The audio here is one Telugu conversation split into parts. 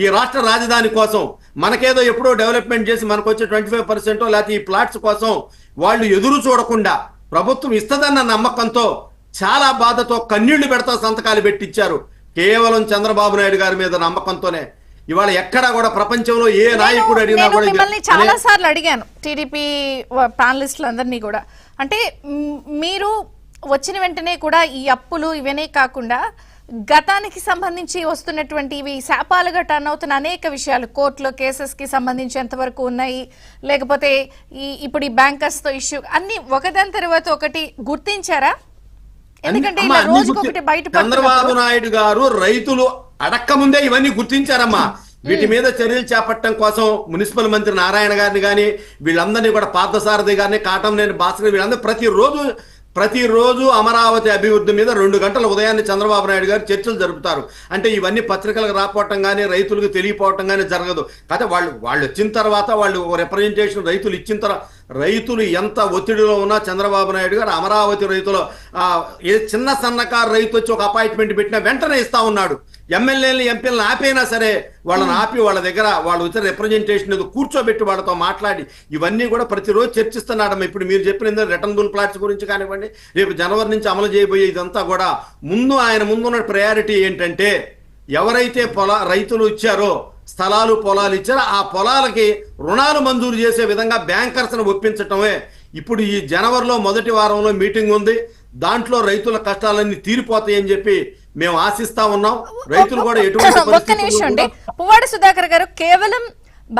ఈ రాష్ట్ర రాజధాని కోసం మనకేదో ఎప్పుడో డెవలప్మెంట్ చేసి మనకు వచ్చే 25% లేకపోతే ఈ ప్లాట్స్ కోసం వాళ్ళు ఎదురు చూడకుండా ప్రభుత్వం ఇస్తదన్న నమ్మకంతో చాలా బాధతో కన్నీళ్లు పెడతా సంతకాలు పెట్టించారు. కేవలం చంద్రబాబు నాయుడు గారి మీద నమ్మకంతోనే. ఇవాళ ఎక్కడా కూడా ప్రపంచంలో ఏ నాయకుడు అడిగినా కూడా మిమ్మల్ని చాలా సార్లు అడిగాను, టీడీపీ ప్యానలిస్టులందరినీ కూడా. అంటే మీరు వచ్చిన వెంటనే కూడా ఈ అప్పులు ఇవనే కాకుండా గతానికి సంబంధించి వస్తున్నటువంటి ఇవి శాపాలుగా టర్న్ అవుతున్న అనేక విషయాలు, కోర్టులో కేసెస్ కి సంబంధించి ఎంతవరకు ఉన్నాయి, లేకపోతే ఇప్పుడు ఈ బ్యాంకర్స్ తో ఇష్యూ అన్ని ఒకదాని తర్వాత ఒకటి గుర్తించారా? ఎందుకంటే ఇలా రోజుకొకటి బయట చంద్రబాబు నాయుడు గారు రైతులు అడక్క ముందే ఇవన్నీ గుర్తించారమ్మా. వీటి మీద చర్యలు చేపట్టడం కోసం మున్సిపల్ మంత్రి నారాయణ గారిని కానీ వీళ్ళందరినీ కూడా పార్థసారథి గారిని, కాటంనేని భాస్కర్ వీళ్ళందరూ ప్రతిరోజు అమరావతి అభివృద్ధి మీద 2 గంటల ఉదయాన్నే చంద్రబాబు నాయుడు గారు చర్చలు జరుపుతారు. అంటే ఇవన్నీ పత్రికలకు రాపోవటం కానీ రైతులకు తెలియపోవటం కానీ జరగదు. అయితే వాళ్ళు వచ్చిన తర్వాత వాళ్ళు రిప్రజెంటేషన్ రైతులు ఇచ్చిన తర్వాత రైతులు ఎంత ఒత్తిడిలో ఉన్నా చంద్రబాబు నాయుడు గారు అమరావతి రైతులు ఏ చిన్న సన్నకారు రైతు వచ్చి ఒక అపాయింట్మెంట్ పెట్టినా వెంటనే ఇస్తా ఉన్నాడు. ఎమ్మెల్యేలు ఎంపీలను ఆపైనా సరే వాళ్ళని ఆపి వాళ్ళ దగ్గర వాళ్ళు వచ్చిన రిప్రజెంటేషన్ కూర్చోబెట్టి వాళ్ళతో మాట్లాడి ఇవన్నీ కూడా ప్రతిరోజు చర్చిస్తున్నాడు. ఇప్పుడు మీరు చెప్పిన రిటర్నబుల్ ప్లాట్స్ గురించి కానివ్వండి, రేపు జనవరి నుంచి అమలు చేయబోయే ఇదంతా కూడా ఆయన ముందున్న ప్రయారిటీ ఏంటంటే ఎవరైతే రైతులు ఇచ్చారో స్థలాలు పొలాలు ఇచ్చారో ఆ పొలాలకి రుణాలు మంజూరు చేసే విధంగా బ్యాంకర్స్ను ఒప్పించటమే. ఇప్పుడు ఈ జనవరిలో మొదటి వారంలో మీటింగ్ ఉంది. దాంట్లో రైతుల కష్టాలన్నీ తీరిపోతాయని చెప్పి మేము ఆశిస్తా ఉన్నాం. రైతులు కూడా ఒక్క నిమిషం అండి, పువ్వాడ సుధాకర్ గారు, కేవలం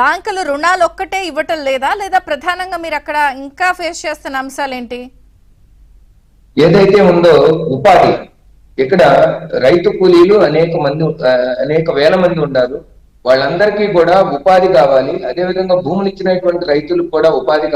బ్యాంకులు రుణాలు ఒక్కటే ఇవ్వటం లేదా ప్రధానంగా మీరు అక్కడ ఇంకా ఫేస్ చేస్తున్న అంశాలు ఏంటి? ఏదైతే ఉందో ఉపాధి, ఇక్కడ రైతు కూలీలు అనేక వేల మంది ఉన్నారు. వాళ్ళందరికీ కూడా ఉపాధి కావాలి. అదేవిధంగా భూములు ఇచ్చినటువంటి రైతులకు కూడా ఉపాధి కావాలి.